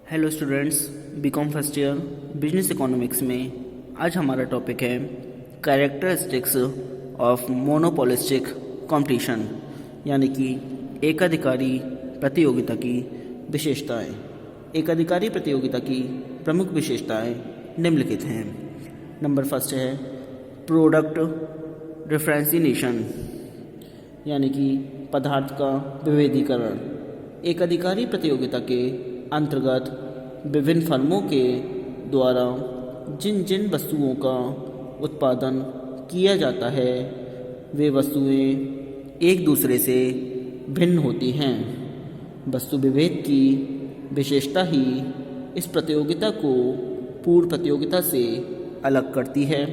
Hello students, BCom first year business economics में आज हमारा टॉपिक है कैरेक्टरिस्टिक्स ऑफ मोनोपोलिस्टिक कंपटीशन, यानी कि एकाधिकारी प्रतियोगिता की विशेषताएं। एकाधिकारी प्रतियोगिता की प्रमुख विशेषताएं निम्नलिखित हैं। नंबर फर्स्ट है प्रोडक्ट डिफरेंशिएशन, यानी कि पदार्थ का विभेदीकरण। एकाधिकारी प्रतियोगिता के अंतर्गत विभिन्न फर्मों के द्वारा जिन जिन वस्तुओं का उत्पादन किया जाता है वे वस्तुएं एक दूसरे से भिन्न होती हैं। वस्तु विभेद की विशेषता ही इस प्रतियोगिता को पूर्ण प्रतियोगिता से अलग करती है।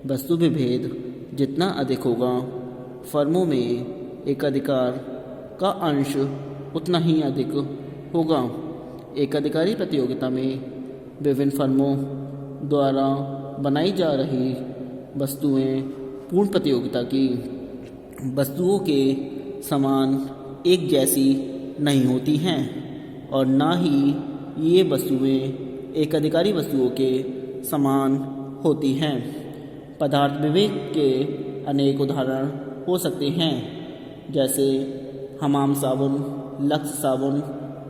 वस्तु विभेद जितना अधिक होगा, फर्मों में एकाधिकार का अंश उतना ही अधिक होगा। एकाधिकारी प्रतियोगिता में विभिन्न फर्मों द्वारा बनाई जा रही वस्तुएं पूर्ण प्रतियोगिता की वस्तुओं के समान एक जैसी नहीं होती हैं और ना ही ये वस्तुएं एकाधिकारी वस्तुओं के समान होती हैं। पदार्थ विवेक के अनेक उदाहरण हो सकते हैं, जैसे हमाम साबुन, लक्स साबुन,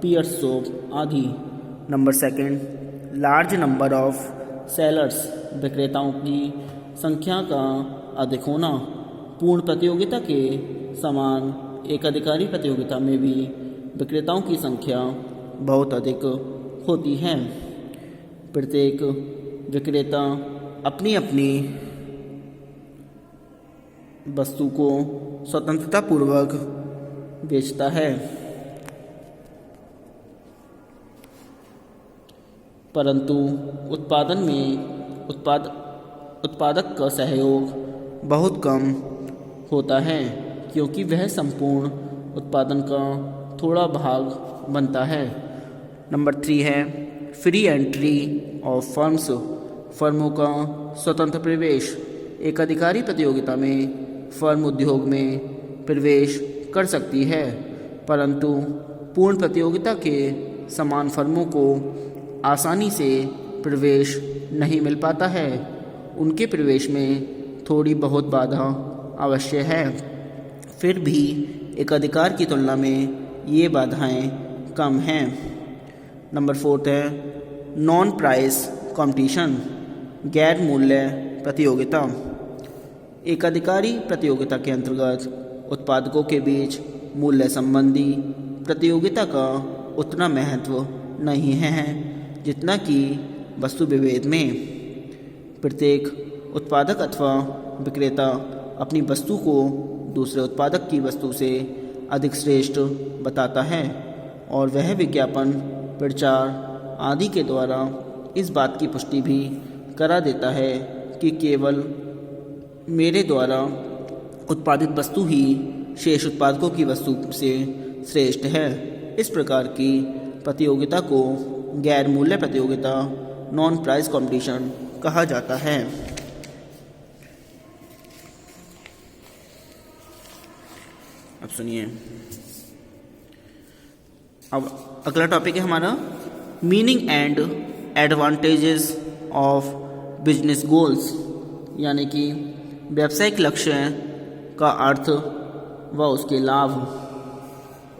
पियर्स सोप आदि। Number second, large number of sellers, विक्रेताओं की संख्या का अधिक होना। पूर्ण प्रतियोगिता के समान एकाधिकारी प्रतियोगिता में भी विक्रेताओं की संख्या बहुत अधिक होती है। प्रत्येक विक्रेता अपनी अपनी वस्तु को स्वतंत्रतापूर्वक बेचता है, परंतु उत्पादन में उत्पादक का सहयोग बहुत कम होता है, क्योंकि वह संपूर्ण उत्पादन का थोड़ा भाग बनता है। नंबर 3 है फ्री एंट्री ऑफ फर्म्स, फर्मों का स्वतंत्र प्रवेश। एकाधिकारी प्रतियोगिता में फर्म उद्योग में प्रवेश कर सकती है, परंतु पूर्ण प्रतियोगिता के समान फर्मों को आसानी से प्रवेश नहीं मिल पाता है। उनके प्रवेश में थोड़ी बहुत बाधा अवश्य है, फिर भी एकाधिकार की तुलना में ये बाधाएं कम हैं। नंबर 4 है नॉन प्राइस कंपटीशन, गैर मूल्य प्रतियोगिता। एकाधिकारी प्रतियोगिता के अंतर्गत उत्पादकों के बीच मूल्य संबंधी प्रतियोगिता का उतना महत्व नहीं है जितना कि वस्तु विभेद में। प्रत्येक उत्पादक अथवा विक्रेता अपनी वस्तु को दूसरे उत्पादक की वस्तु से अधिक श्रेष्ठ बताता है और वह विज्ञापन, प्रचार आदि के द्वारा इस बात की पुष्टि भी करा देता है कि केवल मेरे द्वारा उत्पादित वस्तु ही शेष उत्पादकों की वस्तु से श्रेष्ठ है। इस प्रकार की प्रतियोगिता को गैर मूल्य प्रतियोगिता, नॉन प्राइस कंपटीशन कहा जाता है। अब सुनिए, अब अगला टॉपिक है हमारा meaning and advantages of business goals, यानी कि व्यावसायिक लक्ष्य का अर्थ व उसके लाभ।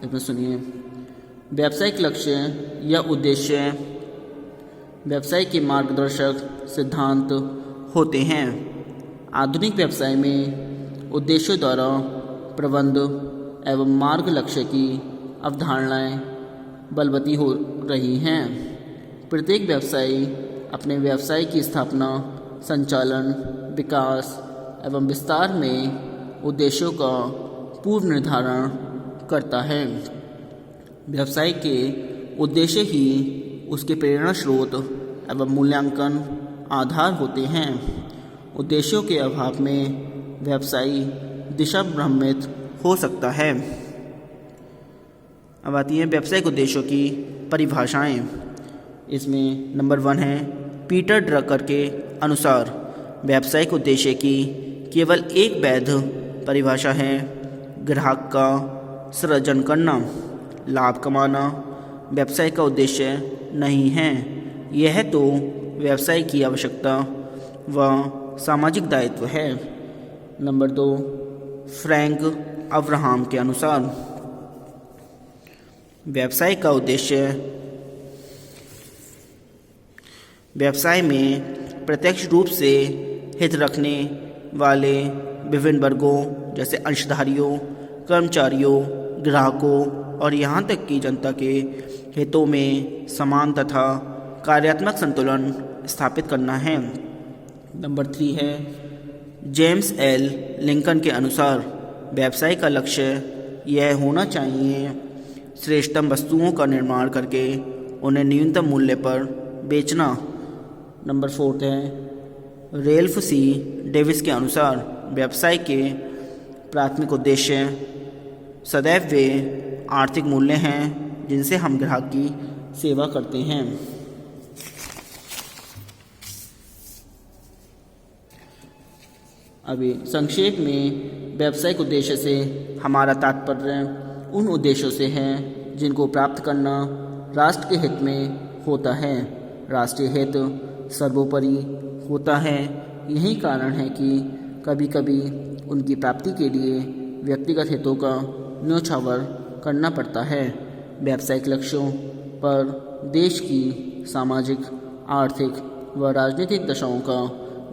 इसमें सुनिए, व्यावसायिक लक्ष्य या उद्देश्य व्यवसाय के मार्गदर्शक सिद्धांत होते हैं। आधुनिक व्यवसाय में उद्देश्यों द्वारा प्रबंध एवं मार्ग लक्ष्य की अवधारणाएं बलवती हो रही हैं। प्रत्येक व्यवसायी अपने व्यवसाय की स्थापना, संचालन, विकास एवं विस्तार में उद्देश्यों का पूर्व निर्धारण करता है। व्यवसाय के उद्देश्य ही उसके प्रेरणा स्रोत एवं मूल्यांकन आधार होते हैं। उद्देश्यों के अभाव में व्यवसायी दिशा भ्रमित हो सकता है। अब आती है व्यावसायिक उद्देश्यों की परिभाषाएं। इसमें नंबर 1 है पीटर ड्रकर के अनुसार व्यावसायिक उद्देश्य की केवल एक वैध परिभाषा है, ग्राहक का सृजन करना, लाभ कमाना, व्यवसाय का उद्देश्य नहीं है। यह तो व्यवसाय की आवश्यकता व सामाजिक दायित्व है। नंबर 2, फ्रैंक अब्राहम के अनुसार व्यवसाय का उद्देश्य व्यवसाय में प्रत्यक्ष रूप से हित रखने वाले विभिन्न वर्गों जैसे अंशधारियों, कर्मचारियों, ग्राहकों और यहाँ तक कि जनता के हितों में समान तथा कार्यात्मक संतुलन स्थापित करना है। नंबर 3 है जेम्स एल लिंकन के अनुसार व्यवसाय का लक्ष्य यह होना चाहिए श्रेष्ठतम वस्तुओं का निर्माण करके उन्हें न्यूनतम मूल्य पर बेचना। नंबर 4 है रेल्फ सी डेविस के अनुसार व्यवसाय के प्राथमिक उद्देश्य सदैव वे आर्थिक मूल्य हैं जिनसे हम ग्राहक की सेवा करते हैं। अभी संक्षेप में व्यवसायिक उद्देश्य से हमारा तात्पर्य उन उद्देश्यों से है जिनको प्राप्त करना राष्ट्र के हित में होता है। राष्ट्रीय हित सर्वोपरि होता है। यही कारण है कि कभी कभी उनकी प्राप्ति के लिए व्यक्तिगत हितों का न्योछावर करना पड़ता है। व्यावसायिक लक्ष्यों पर देश की सामाजिक, आर्थिक व राजनीतिक दशाओं का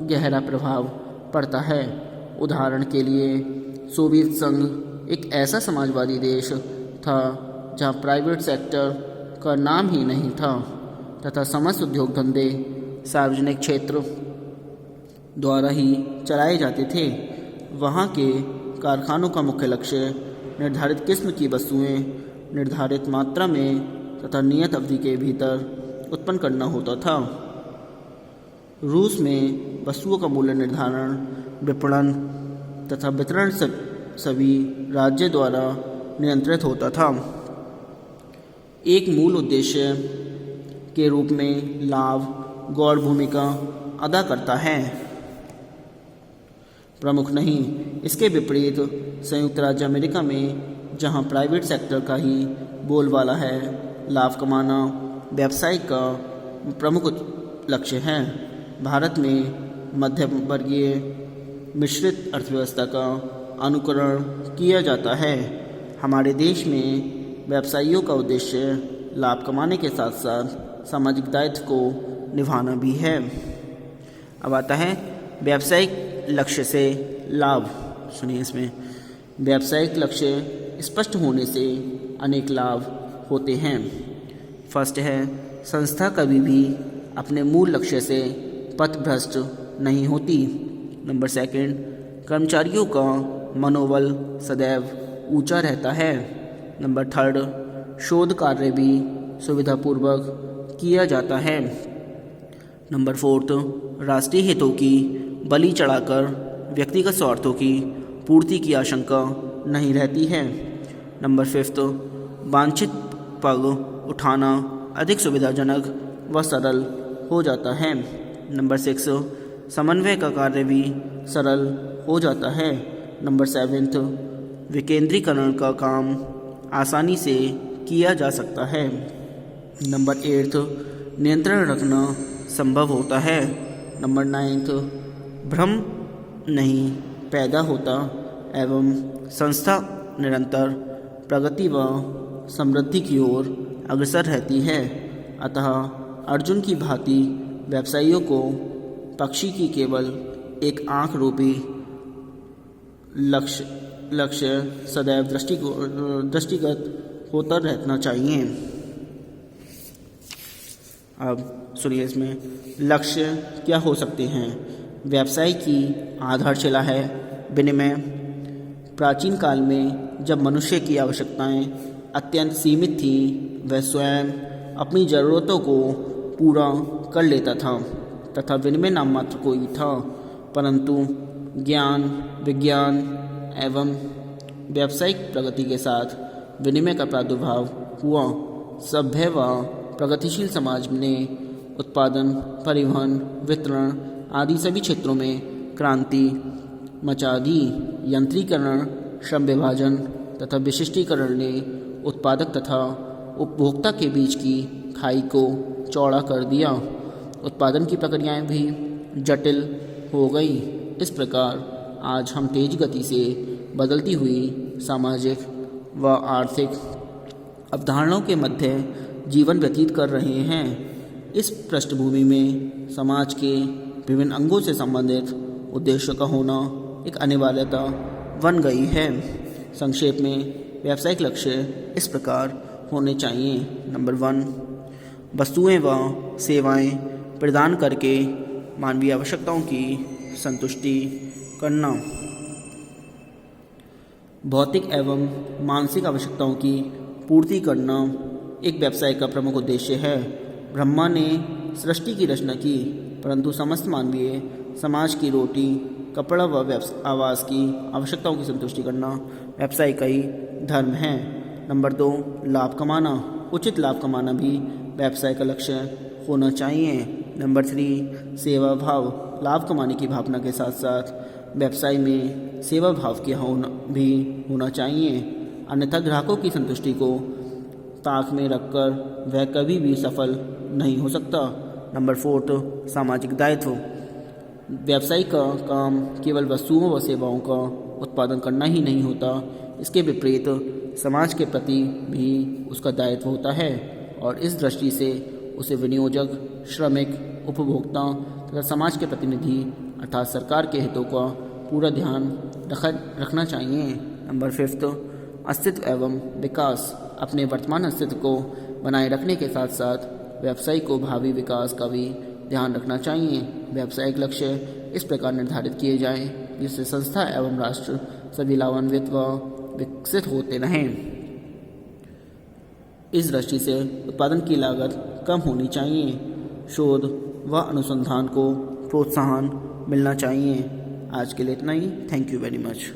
गहरा प्रभाव पड़ता है। उदाहरण के लिए सोवियत संघ एक ऐसा समाजवादी देश था जहां प्राइवेट सेक्टर का नाम ही नहीं था तथा समस्त उद्योग धंधे सार्वजनिक क्षेत्र द्वारा ही चलाए जाते थे। वहाँ के कारखानों का मुख्य लक्ष्य निर्धारित किस्म की वस्तुएं निर्धारित मात्रा में तथा नियत अवधि के भीतर उत्पन्न करना होता था। रूस में वस्तुओं का मूल्य निर्धारण, विपणन तथा वितरण सभी राज्य द्वारा नियंत्रित होता था। एक मूल उद्देश्य के रूप में लाभ गौण भूमिका अदा करता है, प्रमुख नहीं। इसके विपरीत संयुक्त राज्य अमेरिका में जहां प्राइवेट सेक्टर का ही बोलबाला है, लाभ कमाना व्यवसाय का प्रमुख लक्ष्य है। भारत में मध्यम वर्गीय मिश्रित अर्थव्यवस्था का अनुकरण किया जाता है। हमारे देश में व्यवसायियों का उद्देश्य लाभ कमाने के साथ साथ सामाजिक दायित्व को निभाना भी है। अब आता है व्यावसायिक लक्ष्य से लाभ। सुनिए, इसमें व्यावसायिक लक्ष्य स्पष्ट होने से अनेक लाभ होते हैं। फर्स्ट है संस्था कभी भी अपने मूल लक्ष्य से पथभ्रष्ट नहीं होती। नंबर सेकंड, कर्मचारियों का मनोबल सदैव ऊंचा रहता है। नंबर थर्ड, शोध कार्य भी सुविधापूर्वक किया जाता है। नंबर फोर्थ, राष्ट्रीय हितों की बलि चढ़ाकर व्यक्तिगत स्वार्थों की पूर्ति की आशंका नहीं रहती है। नंबर फिफ्थ, वांछित पग उठाना अधिक सुविधाजनक व सरल हो जाता है। नंबर सिक्स, समन्वय का कार्य भी सरल हो जाता है। नंबर सेवेंथ, विकेंद्रीकरण का काम आसानी से किया जा सकता है। नंबर एट्थ, नियंत्रण रखना संभव होता है। नंबर नाइन्थ, भ्रम नहीं पैदा होता एवं संस्था निरंतर प्रगति व समृद्धि की ओर अग्रसर रहती है। अतः अर्जुन की भांति व्यवसायियों को पक्षी की केवल एक आँख रूपी लक्ष्य सदैव दृष्टिगत होता रहना चाहिए। अब सुनिए, इसमें लक्ष्य क्या हो सकते हैं। व्यवसाय की आधारशिला है विनिमय। प्राचीन काल में जब मनुष्य की आवश्यकताएं अत्यंत सीमित थी, वह स्वयं अपनी ज़रूरतों को पूरा कर लेता था तथा विनिमय नाम मात्र कोई था। परंतु ज्ञान, विज्ञान एवं व्यावसायिक प्रगति के साथ विनिमय का प्रादुर्भाव हुआ। सभ्य व प्रगतिशील समाज ने उत्पादन, परिवहन, वितरण आदि सभी क्षेत्रों में क्रांति मचा दी। यंत्रीकरण, श्रम विभाजन तथा विशिष्टीकरण ने उत्पादक तथा उपभोक्ता के बीच की खाई को चौड़ा कर दिया। उत्पादन की प्रक्रियाएं भी जटिल हो गई। इस प्रकार आज हम तेज गति से बदलती हुई सामाजिक व आर्थिक अवधारणाओं के मध्य जीवन व्यतीत कर रहे हैं। इस पृष्ठभूमि में समाज के विभिन्न अंगों से संबंधित उद्देश्यों का होना एक अनिवार्यता बन गई है। संक्षेप में व्यावसायिक लक्ष्य इस प्रकार होने चाहिए। नंबर 1, वस्तुएं व सेवाएं प्रदान करके मानवीय आवश्यकताओं की संतुष्टि करना। भौतिक एवं मानसिक आवश्यकताओं की पूर्ति करना एक व्यवसाय का प्रमुख उद्देश्य है। ब्रह्मा ने सृष्टि की रचना की, परंतु समस्त मानवीय समाज की रोटी, कपड़ा व आवास की आवश्यकताओं की संतुष्टि करना व्यवसाय का ही धर्म है। नंबर 2, लाभ कमाना। उचित लाभ कमाना भी व्यवसाय का लक्ष्य होना चाहिए। नंबर 3, सेवा भाव। लाभ कमाने की भावना के साथ साथ व्यवसाय में सेवा भाव की भी होना चाहिए, अन्यथा ग्राहकों की संतुष्टि को ताक में रखकर वह कभी भी सफल नहीं हो सकता। नंबर 4, सामाजिक दायित्व। व्यवसाय का काम केवल वस्तुओं व सेवाओं का उत्पादन करना ही नहीं होता, इसके विपरीत समाज के प्रति भी उसका दायित्व होता है और इस दृष्टि से उसे विनियोजक, श्रमिक, उपभोक्ता तथा समाज के प्रतिनिधि अर्थात सरकार के हितों का पूरा ध्यान रखना चाहिए। नंबर 5, अस्तित्व एवं विकास। अपने वर्तमान अस्तित्व को बनाए रखने के साथ साथ व्यवसाय को भावी विकास का भी ध्यान रखना चाहिए। व्यावसायिक लक्ष्य इस प्रकार निर्धारित किए जाएं जिससे संस्था एवं राष्ट्र सभी लाभान्वित व विकसित होते रहें। इस दृष्टि से उत्पादन की लागत कम होनी चाहिए। शोध व अनुसंधान को प्रोत्साहन मिलना चाहिए। आज के लिए इतना ही। Thank you very much.